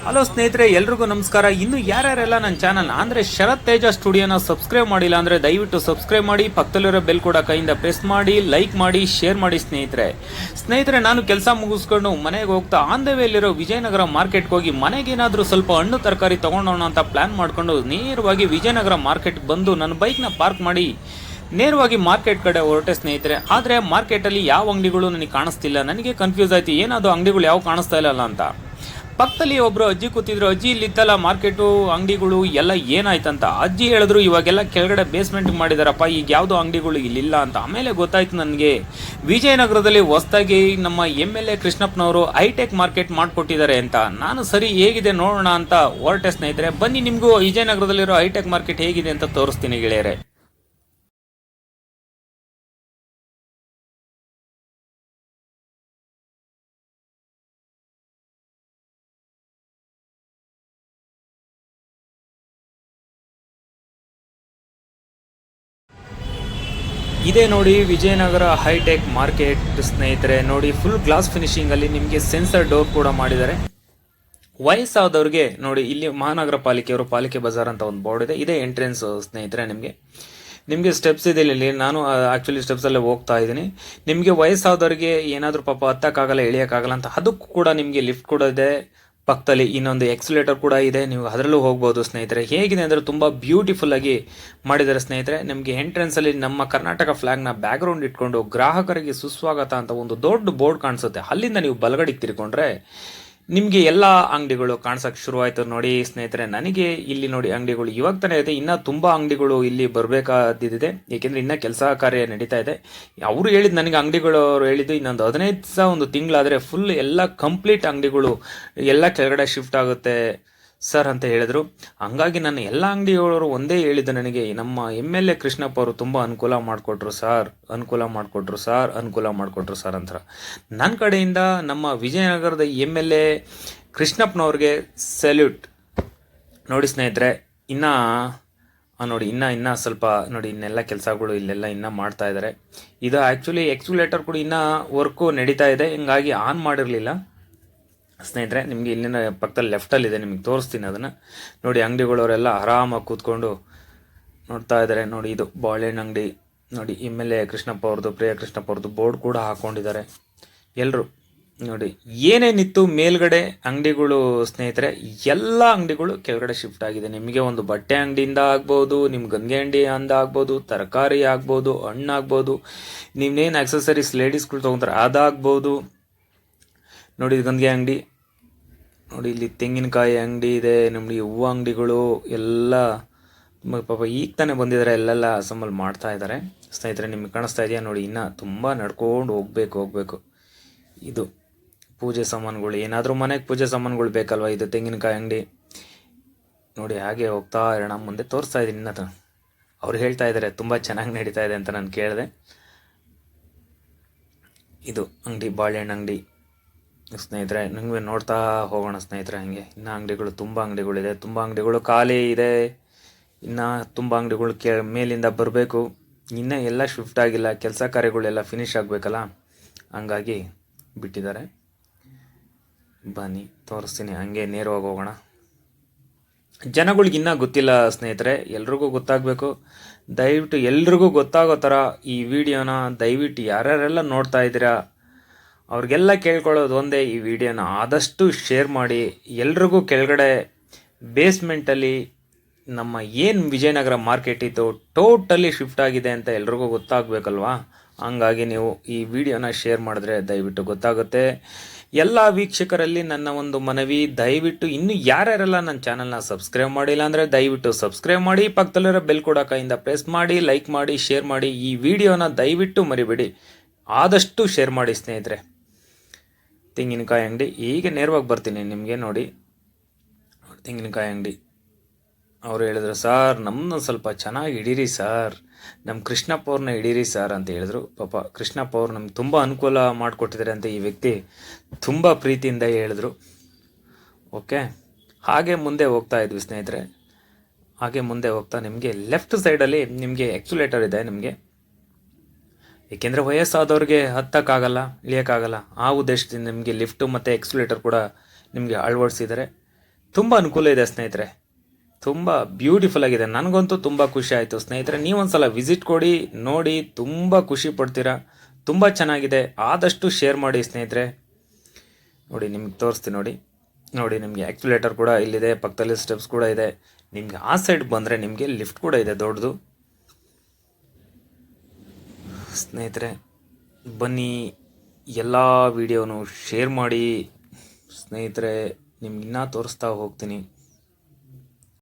Hello ಸ್ನೇಹಿತರೆ, ಎಲ್ರಿಗೂ ನಮಸ್ಕಾರ. ಇನ್ನು ಯಾರ್ಯಾರೆಲ್ಲ ನನ್ನ ಚಾನಲ್ ಅಂದರೆ ಶರತ್ ತೇಜ ಸ್ಟುಡಿಯೋನ ಸಬ್ಸ್ಕ್ರೈಬ್ ಮಾಡಿಲ್ಲ ಅಂದರೆ ದಯವಿಟ್ಟು ಸಬ್ಸ್ಕ್ರೈಬ್ ಮಾಡಿ, ಪಕ್ಕದಲ್ಲಿರೋ ಬೆಲ್ ಕೂಡ ಕೈಯಿಂದ ಪ್ರೆಸ್ ಮಾಡಿ, ಲೈಕ್ ಮಾಡಿ, ಶೇರ್ ಮಾಡಿ. ಸ್ನೇಹಿತರೆ ನಾನು ಕೆಲಸ ಮುಗಿಸ್ಕೊಂಡು ಮನೆಗೆ ಹೋಗ್ತಾ ಆನ್ ದ ವೇಲಿರೋ ವಿಜಯನಗರ ಮಾರ್ಕೆಟ್ಗೆ ಹೋಗಿ ಮನೆಗೇನಾದರೂ ಸ್ವಲ್ಪ ಹಣ್ಣು ತರಕಾರಿ ತೊಗೊಂಡೋಣ ಅಂತ ಪ್ಲ್ಯಾನ್ ಮಾಡಿಕೊಂಡು ನೇರವಾಗಿ ವಿಜಯನಗರ ಮಾರ್ಕೆಟ್ಗೆ ಬಂದು ನನ್ನ ಬೈಕ್ನ ಪಾರ್ಕ್ ಮಾಡಿ ನೇರವಾಗಿ ಮಾರ್ಕೆಟ್ ಕಡೆ ಹೊರಟೆ ಸ್ನೇಹಿತರೆ. ಆದರೆ ಮಾರ್ಕೆಟಲ್ಲಿ ಯಾವ ಅಂಗಡಿಗಳು ನನಗೆ ಕಾಣಿಸ್ತಿಲ್ಲ. ನನಗೆ ಕನ್ಫ್ಯೂಸ್ ಆಯಿತು, ಏನದು ಅಂಗಡಿಗಳು ಯಾವ ಕಾಣಿಸ್ತಾ ಇಲ್ಲ ಅಂತ. ಪಕ್ಕದಲ್ಲಿ ಒಬ್ಬರು ಅಜ್ಜಿ ಕೂತಿದ್ರು. ಅಜ್ಜಿ ಇಲ್ಲಿತ್ತಲ್ಲ ಮಾರ್ಕೆಟು ಅಂಗಡಿಗಳು ಎಲ್ಲ ಏನಾಯ್ತಂತ ಅಜ್ಜಿ ಹೇಳಿದ್ರು, ಇವಾಗೆಲ್ಲ ಕೆಳಗಡೆ ಬೇಸ್ಮೆಂಟ್ ಮಾಡಿದಾರಪ್ಪ, ಈಗ ಯಾವುದೋ ಅಂಗಡಿಗಳು ಇಲ್ಲಿಲ್ಲ ಅಂತ. ಆಮೇಲೆ ಗೊತ್ತಾಯ್ತು ನನಗೆ, ವಿಜಯನಗರದಲ್ಲಿ ಹೊಸದಾಗಿ ನಮ್ಮ MLA ಕೃಷ್ಣಪ್ಪನವರು ಹೈಟೆಕ್ ಮಾರ್ಕೆಟ್ ಮಾಡಿಕೊಟ್ಟಿದ್ದಾರೆ ಅಂತ. ನಾನು ಸರಿ ಹೇಗಿದೆ ನೋಡೋಣ ಅಂತ ಹೊರಟೆ ಸ್ನೇಹಿತರೆ. ಬನ್ನಿ ನಿಮಗೂ ವಿಜಯನಗರದಲ್ಲಿರೋ ಹೈಟೆಕ್ ಮಾರ್ಕೆಟ್ ಹೇಗಿದೆ ಅಂತ ತೋರಿಸ್ತೀನಿ ಗೆಳೆಯರೆ. ಇದೇ ನೋಡಿ ವಿಜಯನಗರ ಹೈಟೆಕ್ ಮಾರ್ಕೆಟ್ ಸ್ನೇಹಿತರೆ. ನೋಡಿ ಫುಲ್ ಗ್ಲಾಸ್ ಫಿನಿಶಿಂಗ್ ಅಲ್ಲಿ ನಿಮಗೆ ಸೆನ್ಸರ್ ಡೋರ್ ಕೂಡ ಮಾಡಿದ್ದಾರೆ. ವಯಸ್ಸಾದವ್ರಿಗೆ ನೋಡಿ, ಇಲ್ಲಿ ಮಹಾನಗರ ಪಾಲಿಕೆಯವರು ಪಾಲಿಕೆ ಬಜಾರ್ ಅಂತ ಒಂದು ಬೋರ್ಡ್ ಇದೆ. ಇದೇ ಎಂಟ್ರೆನ್ಸ್ ಸ್ನೇಹಿತರೆ. ನಿಮಗೆ ಸ್ಟೆಪ್ಸ್ ಇದೆ ಇಲ್ಲಿ. ನಾನು ಆಕ್ಚುಲಿ ಸ್ಟೆಪ್ಸ್ ಅಲ್ಲೇ ಹೋಗ್ತಾ ಇದ್ದೀನಿ. ನಿಮಗೆ ವಯಸ್ಸಾದವ್ರಿಗೆ ಏನಾದರೂ ಪಾಪ ಹತ್ತಕ್ಕಾಗಲ್ಲ, ಇಳಿಯೋಕ್ಕಾಗಲ್ಲ ಅಂತ ಅದಕ್ಕೂ ಕೂಡ ನಿಮಗೆ ಲಿಫ್ಟ್ ಕೂಡ ಇದೆ. ಪಕ್ಕದಲ್ಲಿ ಇನ್ನೊಂದು ಎಕ್ಸಿಲೇಟರ್ ಕೂಡ ಇದೆ, ನೀವು ಅದರಲ್ಲೂ ಹೋಗ್ಬೋದು ಸ್ನೇಹಿತರೆ. ಹೇಗಿದೆ ಅಂದರೆ ತುಂಬ ಬ್ಯೂಟಿಫುಲ್ ಆಗಿ ಮಾಡಿದ್ದಾರೆ ಸ್ನೇಹಿತರೆ. ನಿಮಗೆ ಎಂಟ್ರೆನ್ಸ್ ಅಲ್ಲಿ ನಮ್ಮ ಕರ್ನಾಟಕ ಫ್ಲಾಗ್ನ ಬ್ಯಾಕ್ಗ್ರೌಂಡ್ ಇಟ್ಕೊಂಡು ಗ್ರಾಹಕರಿಗೆ ಸುಸ್ವಾಗತ ಅಂತ ಒಂದು ದೊಡ್ಡ ಬೋರ್ಡ್ ಕಾಣಿಸುತ್ತೆ. ಅಲ್ಲಿಂದ ನೀವು ಬಲಗಡೆಗೆ ತಿರ್ಕೊಂಡ್ರೆ ನಿಮಗೆ ಎಲ್ಲ ಅಂಗಡಿಗಳು ಕಾಣಿಸಕ್ಕೆ ಶುರುವಾಯಿತು ನೋಡಿ ಸ್ನೇಹಿತರೆ. ನನಗೆ ಇಲ್ಲಿ ನೋಡಿ ಅಂಗಡಿಗಳು ಇವಾಗ ತಾನೇ ಇದೆ, ಇನ್ನೂ ತುಂಬ ಅಂಗಡಿಗಳು ಇಲ್ಲಿ ಬರಬೇಕಾದಿದೆ. ಏಕೆಂದರೆ ಇನ್ನೂ ಕೆಲಸ ಕಾರ್ಯ ನಡೀತಾ ಇದೆ. ಅವರು ಹೇಳಿದ್ದು ನನಗೆ, ಅಂಗಡಿಗಳು ಅವರು ಹೇಳಿದ್ದು ಇನ್ನೊಂದು 15 ದಿವಸ ಒಂದು ತಿಂಗಳಾದರೆ ಫುಲ್ ಎಲ್ಲ ಕಂಪ್ಲೀಟ್ ಅಂಗಡಿಗಳು ಎಲ್ಲ ಕೆಳಗಡೆ ಶಿಫ್ಟ್ ಆಗುತ್ತೆ ಸರ್ ಅಂತ ಹೇಳಿದ್ರು. ಹಂಗಾಗಿ ನನ್ನ ಎಲ್ಲ ಅಂಗಡಿಯವರು ಒಂದೇ ಹೇಳಿದ್ದು ನನಗೆ, ನಮ್ಮ MLA ಕೃಷ್ಣಪ್ಪ ಅವರು ತುಂಬ ಅನುಕೂಲ ಮಾಡಿಕೊಟ್ರು ಸರ್, ಅನುಕೂಲ ಮಾಡಿಕೊಟ್ರು ಸರ್ ಅಂತ. ನನ್ನ ಕಡೆಯಿಂದ ನಮ್ಮ ವಿಜಯನಗರದ MLA ಕೃಷ್ಣಪ್ಪನವ್ರಿಗೆ ಸಲ್ಯೂಟ್ ನೋಡಿ ಸ್ನೇಹಿತರೆ. ಇನ್ನು ಸ್ವಲ್ಪ ನೋಡಿ, ಇನ್ನೆಲ್ಲ ಕೆಲಸಗಳು ಇಲ್ಲೆಲ್ಲ ಇನ್ನೂ ಮಾಡ್ತಾ ಇದ್ದಾರೆ. ಇದು ಆ್ಯಕ್ಚುಲಿ ಎಕ್ಸ್ಕ್ಯುಲೇಟರ್ ಕೂಡ ಇನ್ನೂ ವರ್ಕು ನಡೀತಾ ಇದೆ, ಹಿಂಗಾಗಿ ಆನ್ ಮಾಡಿರಲಿಲ್ಲ ಸ್ನೇಹಿತರೆ. ನಿಮಗೆ ಇಲ್ಲಿನ ಪಕ್ಕದಲ್ಲಿ ಲೆಫ್ಟಲ್ಲಿದೆ, ನಿಮಗೆ ತೋರಿಸ್ತೀನಿ ಅದನ್ನು ನೋಡಿ. ಅಂಗಡಿಗಳವರೆಲ್ಲ ಆರಾಮಾಗಿ ಕೂತ್ಕೊಂಡು ನೋಡ್ತಾ ಇದ್ದಾರೆ ನೋಡಿ. ಇದು ಬಾಳೆಹಣ್ಣು ಅಂಗಡಿ ನೋಡಿ, MLA ಕೃಷ್ಣಪ್ಪ ಅವ್ರದ್ದು, ಪ್ರಿಯ ಕೃಷ್ಣಪ್ಪ ಅವ್ರದ್ದು ಬೋರ್ಡ್ ಕೂಡ ಹಾಕ್ಕೊಂಡಿದ್ದಾರೆ ಎಲ್ಲರೂ ನೋಡಿ. ಏನೇನಿತ್ತು ಮೇಲ್ಗಡೆ ಅಂಗಡಿಗಳು ಸ್ನೇಹಿತರೆ, ಎಲ್ಲ ಅಂಗಡಿಗಳು ಕೆಳಗಡೆ ಶಿಫ್ಟ್ ಆಗಿದೆ. ನಿಮಗೆ ಒಂದು ಬಟ್ಟೆ ಅಂಗಡಿಯಿಂದ ಆಗ್ಬೋದು, ನಿಮ್ಮ ಗಂಗೆ ಅಂಗಡಿ ಅಂದ ಆಗ್ಬೋದು, ತರಕಾರಿ ಆಗ್ಬೋದು, ಹಣ್ಣಾಗ್ಬೋದು, ನೀವೇನು ಆಕ್ಸೆಸರೀಸ್ ಲೇಡೀಸ್ಗಳು ತೊಗೊಂತಾರೆ ಅದಾಗ್ಬೋದು ನೋಡಿ. ಗಂಗೆ ಅಂಗಡಿ ನೋಡಿ, ಇಲ್ಲಿ ತೆಂಗಿನಕಾಯಿ ಅಂಗಡಿ ಇದೆ, ನಮಗೆ ಹೂವು ಅಂಗಡಿಗಳು ಎಲ್ಲ ಪಾಪ ಈಗ ತಾನೇ ಬಂದಿದ್ದಾರೆ, ಎಲ್ಲೆಲ್ಲ ಅಸೆಂಬಲ್ ಮಾಡ್ತಾ ಇದ್ದಾರೆ ಸ್ನೇಹಿತರೆ. ನಿಮಗೆ ಕಾಣಿಸ್ತಾ ಇದೆಯಾ ನೋಡಿ, ಇನ್ನೂ ತುಂಬ ನಡ್ಕೊಂಡು ಹೋಗ್ಬೇಕು. ಇದು ಪೂಜೆ ಸಾಮಾನುಗಳು, ಏನಾದರೂ ಮನೆಗೆ ಪೂಜೆ ಸಾಮಾನುಗಳು ಬೇಕಲ್ವ. ಇದು ತೆಂಗಿನಕಾಯಿ ಅಂಗಡಿ ನೋಡಿ. ಹಾಗೆ ಹೋಗ್ತಾ ಇರೋಣ, ಮುಂದೆ ತೋರಿಸ್ತಾ ಇದ್ದೀನಿ. ಇನ್ನೂ ಅವ್ರು ಹೇಳ್ತಾ ಇದ್ದಾರೆ ತುಂಬ ಚೆನ್ನಾಗಿ ನಡೀತಾ ಇದೆ ಅಂತ ನಾನು ಕೇಳಿದೆ. ಇದು ಅಂಗಡಿ ಬಾಳೆಹಣ್ಣು ಅಂಗಡಿ ಸ್ನೇಹಿತರೆ. ನಿಮಗೆ ನೋಡ್ತಾ ಹೋಗೋಣ ಸ್ನೇಹಿತರೆ. ಹಂಗೆ ಇನ್ನು ಅಂಗಡಿಗಳು, ತುಂಬ ಅಂಗಡಿಗಳಿದೆ, ತುಂಬ ಅಂಗಡಿಗಳು ಖಾಲಿ ಇದೆ. ಇನ್ನು ತುಂಬ ಅಂಗಡಿಗಳು ಮೇಲಿಂದ ಬರಬೇಕು. ಇನ್ನೂ ಎಲ್ಲ ಶಿಫ್ಟ್ ಆಗಿಲ್ಲ, ಕೆಲಸ ಕಾರ್ಯಗಳೆಲ್ಲ ಫಿನಿಶ್ ಆಗಬೇಕಲ್ಲ, ಹಂಗಾಗಿ ಬಿಟ್ಟಿದ್ದಾರೆ. ಬನ್ನಿ ತೋರಿಸ್ತೀನಿ, ಹಂಗೆ ನೇರವಾಗಿ ಹೋಗೋಣ. ಜನಗಳಿಗಿನ್ನೂ ಗೊತ್ತಿಲ್ಲ ಸ್ನೇಹಿತರೆ, ಎಲ್ರಿಗೂ ಗೊತ್ತಾಗಬೇಕು. ದಯವಿಟ್ಟು ಎಲ್ರಿಗೂ ಗೊತ್ತಾಗೋ ಥರ ಈ ವಿಡಿಯೋನ ದಯವಿಟ್ಟು ಯಾರ್ಯಾರೆಲ್ಲ ನೋಡ್ತಾ ಇದ್ದೀರಾ ಅವ್ರಿಗೆಲ್ಲ ಕೇಳ್ಕೊಳ್ಳೋದು ಒಂದೇ, ಈ ವಿಡಿಯೋನ ಆದಷ್ಟು ಶೇರ್ ಮಾಡಿ. ಎಲ್ರಿಗೂ ಕೆಳಗಡೆ ಬೇಸ್ಮೆಂಟಲ್ಲಿ ನಮ್ಮ ಏನು ವಿಜಯನಗರ ಮಾರ್ಕೆಟ್ ಇತ್ತು ಟೋಟಲಿ ಶಿಫ್ಟ್ ಆಗಿದೆ ಅಂತ ಎಲ್ರಿಗೂ ಗೊತ್ತಾಗಬೇಕಲ್ವಾ. ಹಂಗಾಗಿ ನೀವು ಈ ವಿಡಿಯೋನ ಶೇರ್ ಮಾಡಿದ್ರೆ ದಯವಿಟ್ಟು ಗೊತ್ತಾಗುತ್ತೆ. ಎಲ್ಲ ವೀಕ್ಷಕರಲ್ಲಿ ನನ್ನ ಒಂದು ಮನವಿ, ದಯವಿಟ್ಟು ಇನ್ನು ಯಾರ್ಯಾರೆಲ್ಲ ನನ್ನ ಚಾನಲ್ನ ಸಬ್ಸ್ಕ್ರೈಬ್ ಮಾಡಿಲ್ಲ ಅಂದರೆ ದಯವಿಟ್ಟು ಸಬ್ಸ್ಕ್ರೈಬ್ ಮಾಡಿ, ಪಕ್ಕದಲ್ಲಿರೋ ಬೆಲ್ ಕೂಡ ಕೈಯಿಂದ ಪ್ರೆಸ್ ಮಾಡಿ, ಲೈಕ್ ಮಾಡಿ, ಶೇರ್ ಮಾಡಿ. ಈ ವಿಡಿಯೋನ ದಯವಿಟ್ಟು ಮರಿಬೇಡಿ, ಆದಷ್ಟು ಶೇರ್ ಮಾಡಿ ಸ್ನೇಹಿತರೆ. ತೆಂಗಿನಕಾಯಿ ಅಂಗಡಿ, ಈಗ ನೇರವಾಗಿ ಬರ್ತೀನಿ ನಿಮಗೆ ನೋಡಿ. ತೆಂಗಿನಕಾಯಿ ಅಂಗಡಿ ಅವರು ಹೇಳಿದ್ರು, ಸರ್ ನಮ್ಮನ್ನು ಸ್ವಲ್ಪ ಚೆನ್ನಾಗಿ ಹಿಡೀರಿ ಸರ್, ನಮ್ಮ ಕೃಷ್ಣಪ್ಪ ಅವ್ರನ್ನ ಹಿಡೀರಿ ಸರ್ ಅಂತ ಹೇಳಿದ್ರು. ಪಾಪ ಕೃಷ್ಣಪ್ಪ ಅವ್ರು ನಮ್ಗೆ ತುಂಬ ಅನುಕೂಲ ಮಾಡಿಕೊಟ್ಟಿದ್ದಾರೆ ಅಂತ ಈ ವ್ಯಕ್ತಿ ತುಂಬ ಪ್ರೀತಿಯಿಂದ ಹೇಳಿದ್ರು. ಓಕೆ, ಹಾಗೆ ಮುಂದೆ ಹೋಗ್ತಾ ಇದ್ವಿ ಸ್ನೇಹಿತರೆ. ಹಾಗೆ ಮುಂದೆ ಹೋಗ್ತಾ ನಿಮಗೆ ಲೆಫ್ಟ್ ಸೈಡಲ್ಲಿ ನಿಮಗೆ ಎಕ್ಸ್ಕ್ಯುಲೇಟರ್ ಇದೆ ನಿಮಗೆ. ಏಕೆಂದರೆ ವಯಸ್ಸಾದವ್ರಿಗೆ ಹತ್ತಕ್ಕಾಗಲ್ಲ, ಇಳಿಯೋಕ್ಕಾಗಲ್ಲ, ಆ ಉದ್ದೇಶದಿಂದ ನಿಮಗೆ ಲಿಫ್ಟು ಮತ್ತು ಎಕ್ಸ್ಕ್ಯುಲೇಟರ್ ಕೂಡ ನಿಮಗೆ ಅಳವಡಿಸಿದ್ದಾರೆ. ತುಂಬ ಅನುಕೂಲ ಇದೆ ಸ್ನೇಹಿತರೆ, ತುಂಬ ಬ್ಯೂಟಿಫುಲ್ ಆಗಿದೆ. ನನಗಂತೂ ತುಂಬ ಖುಷಿ ಆಯಿತು ಸ್ನೇಹಿತರೆ. ನೀವೊಂದ್ಸಲ ವಿಸಿಟ್ ಕೊಡಿ, ನೋಡಿ, ತುಂಬ ಖುಷಿ ಪಡ್ತೀರಾ. ತುಂಬ ಚೆನ್ನಾಗಿದೆ. ಆದಷ್ಟು ಶೇರ್ ಮಾಡಿ ಸ್ನೇಹಿತರೆ. ನೋಡಿ ನಿಮ್ಗೆ ತೋರಿಸ್ತೀನಿ ನೋಡಿ. ನೋಡಿ ನಿಮಗೆ ಆ್ಯಕ್ಚುಲೇಟರ್ ಕೂಡ ಇಲ್ಲಿದೆ, ಪಕ್ಕದಲ್ಲಿ ಸ್ಟೆಪ್ಸ್ ಕೂಡ ಇದೆ. ನಿಮಗೆ ಆ ಸೈಡ್ ಬಂದರೆ ನಿಮಗೆ ಲಿಫ್ಟ್ ಕೂಡ ಇದೆ ದೊಡ್ಡದು. ಸ್ನೇಹಿತರೆ ಬನ್ನಿ, ಎಲ್ಲ ವಿಡಿಯೋನು ಶೇರ್ ಮಾಡಿ ಸ್ನೇಹಿತರೆ. ನಿಮ್ಗೆ ಇನ್ನೂ ತೋರಿಸ್ತಾ ಹೋಗ್ತೀನಿ.